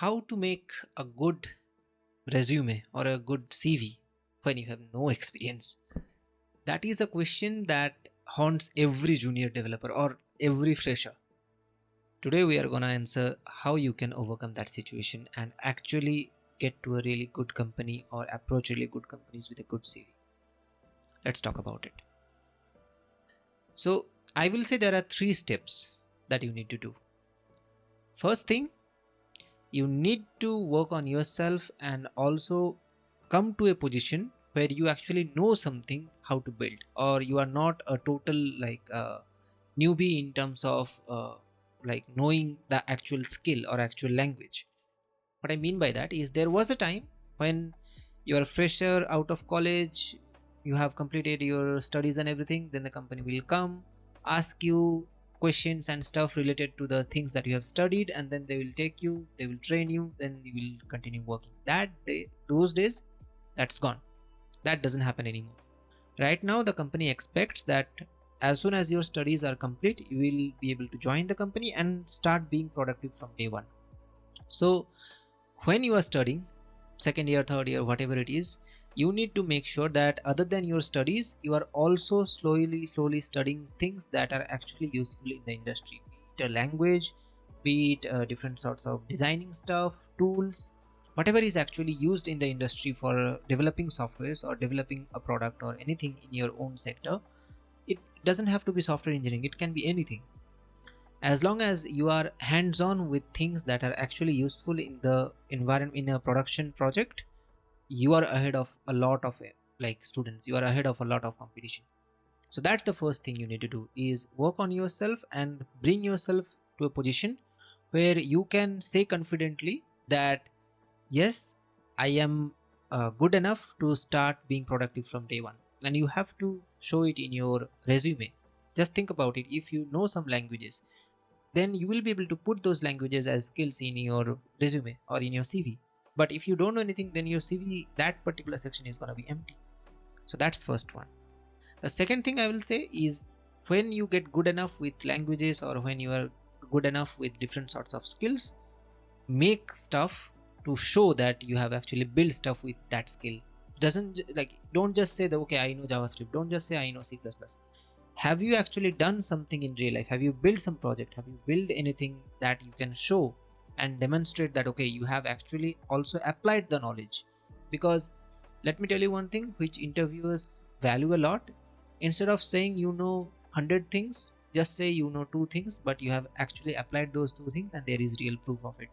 How to make a good resume or a good CV when you have no experience? That is a question that haunts every junior developer or every fresher. Today, we are going to answer how you can overcome that situation and actually get to a really good company or approach really good companies with a good CV. Let's talk about it. So, I will say there are three steps that you need to do. First thing, you need to work on yourself and also come to a position where you actually know something how to build, or you are not a total newbie in terms of knowing the actual skill or actual language. What I mean by that is there was a time when you are a fresher out of college, you have completed your studies and everything, then the company will come, ask you questions and stuff related to the things that you have studied, and then they will take you, they will train you, then you will continue working. That day, those days, that's gone. That doesn't happen anymore. Right now, the company expects that as soon as your studies are complete, you will be able to join the company and start being productive from day one. So, when you are studying, second year, third year, whatever it is, you need to make sure that other than your studies, you are also slowly studying things that are actually useful in the industry, be it a language, be it different sorts of designing stuff, tools, whatever is actually used in the industry for developing softwares or developing a product or anything in your own sector. It doesn't have to be software engineering, it can be anything. As long as you are hands on with things that are actually useful in the environment, in a production project, you are ahead of a lot of students, you are ahead of a lot of competition. So that's the first thing you need to do, is work on yourself and bring yourself to a position where you can say confidently that yes, I am good enough to start being productive from day one. And you have to show it in your resume. Just think about it. If you know some languages, then you will be able to put those languages as skills in your resume or in your CV. But if you don't know anything, then your CV, that particular section is going to be empty. So that's first one. The second thing I will say is, when you get good enough with languages or when you are good enough with different sorts of skills, make stuff to show that you have actually built stuff with that skill. Don't just say that okay, I know JavaScript, don't just say I know C++. Have you actually done something in real life? Have you built some project? Have you built anything that you can show and demonstrate that okay, you have actually also applied the knowledge? Because let me tell you one thing which interviewers value a lot. Instead of saying you know 100 things, just say you know 2 things, but you have actually applied those 2 things and there is real proof of it.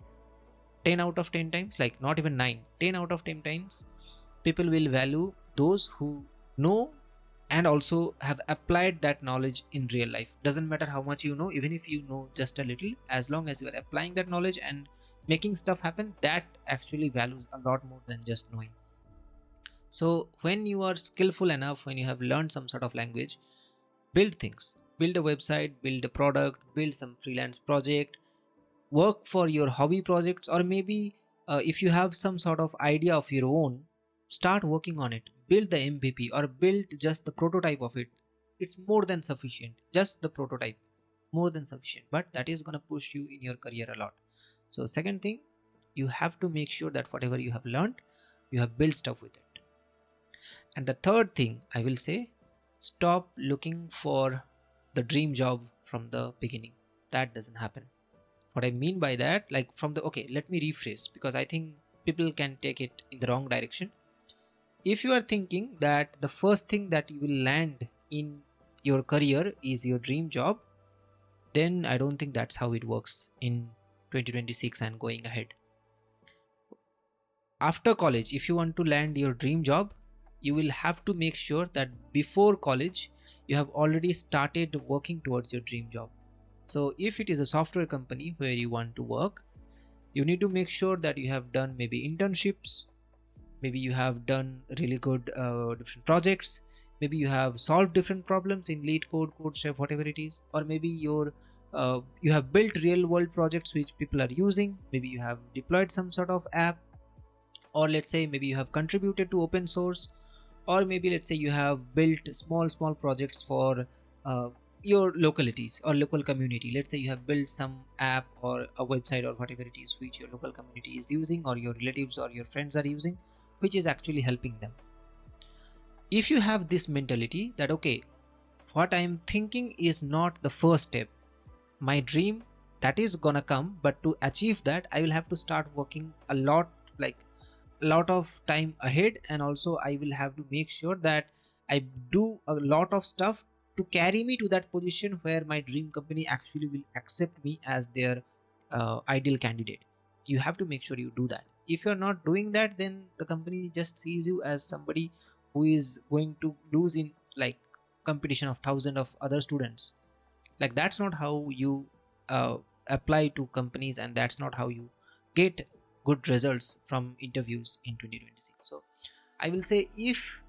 10 out of 10 times, like not even 9, 10 out of 10 times, people will value those who know and also have applied that knowledge in real life. Doesn't matter how much you know, even if you know just a little, as long as you are applying that knowledge and making stuff happen, that actually values a lot more than just knowing. So when you are skillful enough, when you have learned some sort of language, build things, build a website, build a product, build some freelance project, work for your hobby projects, or maybe if you have some sort of idea of your own, start working on it, build the MVP or build just the prototype of it. It's more than sufficient, just the prototype, more than sufficient, but that is going to push you in your career a lot. So second thing, you have to make sure that whatever you have learned, you have built stuff with it. And the third thing I will say, stop looking for the dream job from the beginning. That doesn't happen. What I mean by that, like from the, okay, let me rephrase because I think people can take it in the wrong direction. If you are thinking that the first thing that you will land in your career is your dream job, then I don't think that's how it works in 2026 and going ahead. After college, if you want to land your dream job, you will have to make sure that before college, you have already started working towards your dream job. So if it is a software company where you want to work, you need to make sure that you have done maybe internships, maybe you have done really good different projects, maybe you have solved different problems in lead code, code chef, whatever it is, or maybe you have built real world projects which people are using, maybe you have deployed some sort of app, or let's say maybe you have contributed to open source, or maybe let's say you have built small projects for your localities or local community. Let's say you have built some app or a website or whatever it is which your local community is using, or your relatives or your friends are using, which is actually helping them. If you have this mentality that okay, what I am thinking is not the first step, my dream that is gonna come, but to achieve that I will have to start working a lot, like a lot of time ahead, and also I will have to make sure that I do a lot of stuff to carry me to that position where my dream company actually will accept me as their ideal candidate. You have to make sure you do that. If you're not doing that, then the company just sees you as somebody who is going to lose in like competition of thousands of other students. Like that's not how you uh, apply to companies, and that's not how you get good results from interviews in 2026. So I will say, if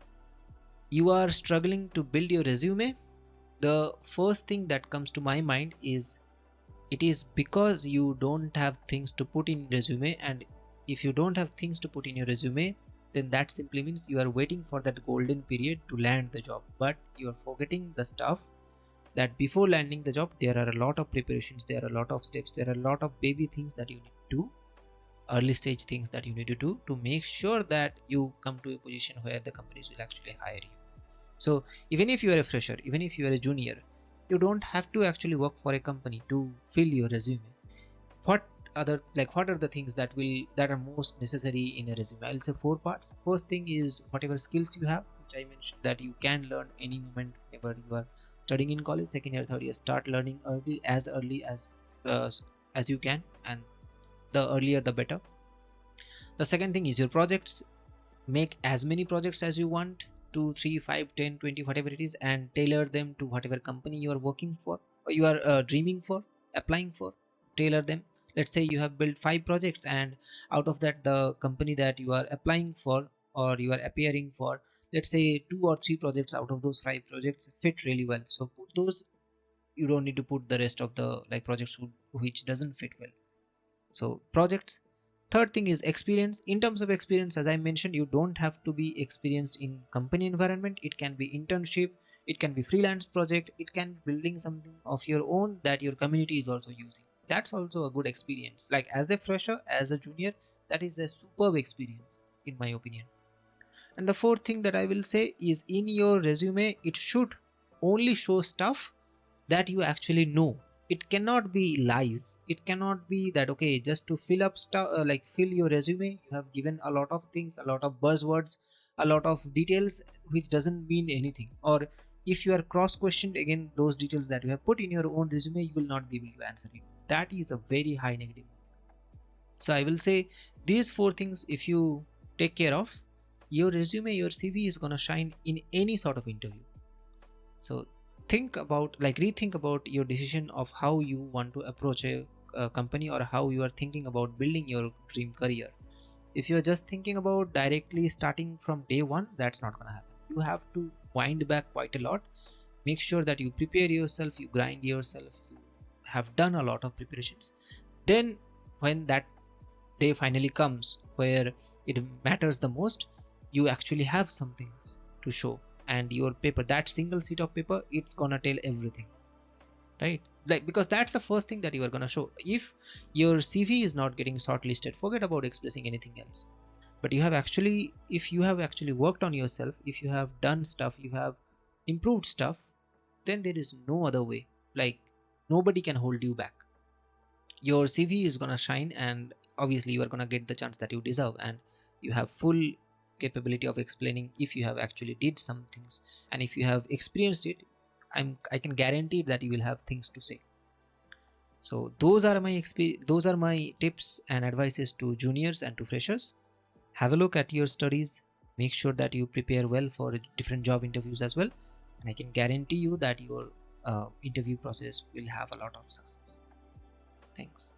you are struggling to build your resume, the first thing that comes to my mind is it is because you don't have things to put in resume. And if you don't have things to put in your resume, then that simply means you are waiting for that golden period to land the job, but you are forgetting the stuff that before landing the job there are a lot of preparations, there are a lot of steps, there are a lot of baby things that you need to do, early stage things that you need to do to make sure that you come to a position where the companies will actually hire you. So even if you are a fresher, even if you are a junior, you don't have to actually work for a company to fill your resume. What are the things that are most necessary in a resume? I'll say four parts. First thing is whatever skills you have, which I mentioned that you can learn any moment whenever you are studying in college, second year, third year. Start learning early uh, as you can, and the earlier the better. The second thing is your projects. Make as many projects as you want, 2 3 5 10 20, whatever it is, and tailor them to whatever company you are working for, or you are dreaming for, applying for. Tailor them. Let's say you have built 5 projects, and out of that the company that you are applying for or you are appearing for, let's say 2 or 3 projects out of those 5 projects fit really well, so put those. You don't need to put the rest of the like projects which doesn't fit well. So projects. Third thing is experience. In terms of experience, as I mentioned, you don't have to be experienced in company environment. It can be internship, it can be freelance project, it can be building something of your own that your community is also using. That's also a good experience. Like as a fresher, as a junior, that is a superb experience in my opinion. And the fourth thing that I will say is, in your resume it should only show stuff that you actually know. It cannot be lies. It cannot be that okay, just to fill up stuff, like fill your resume you have given a lot of things, a lot of buzzwords, a lot of details which doesn't mean anything. Or if you are cross questioned again, those details that you have put in your own resume, you will not be able to answer it. That is a very high negative. So I will say these four things, if you take care of, your resume, your CV is gonna shine in any sort of interview. So rethink about your decision of how you want to approach a company, or how you are thinking about building your dream career. If you're just thinking about directly starting from day one, that's not going to happen. You have to wind back quite a lot. Make sure that you prepare yourself, you grind yourself, you have done a lot of preparations. Then when that day finally comes where it matters the most, you actually have something to show. And your paper, that single sheet of paper, it's gonna tell everything, right? Like, because that's the first thing that you are gonna show. If your CV is not getting shortlisted, forget about expressing anything else. But if you have actually worked on yourself, if you have done stuff, you have improved stuff, then there is no other way. Like, nobody can hold you back. Your CV is gonna shine, and obviously you are gonna get the chance that you deserve, and you have full capability of explaining if you have actually did some things, and if you have experienced it. I can guarantee that you will have things to say. So those are my tips and advices to juniors and to freshers. Have a look at your studies, make sure that you prepare well for different job interviews as well, and I can guarantee you that your interview process will have a lot of success. Thanks.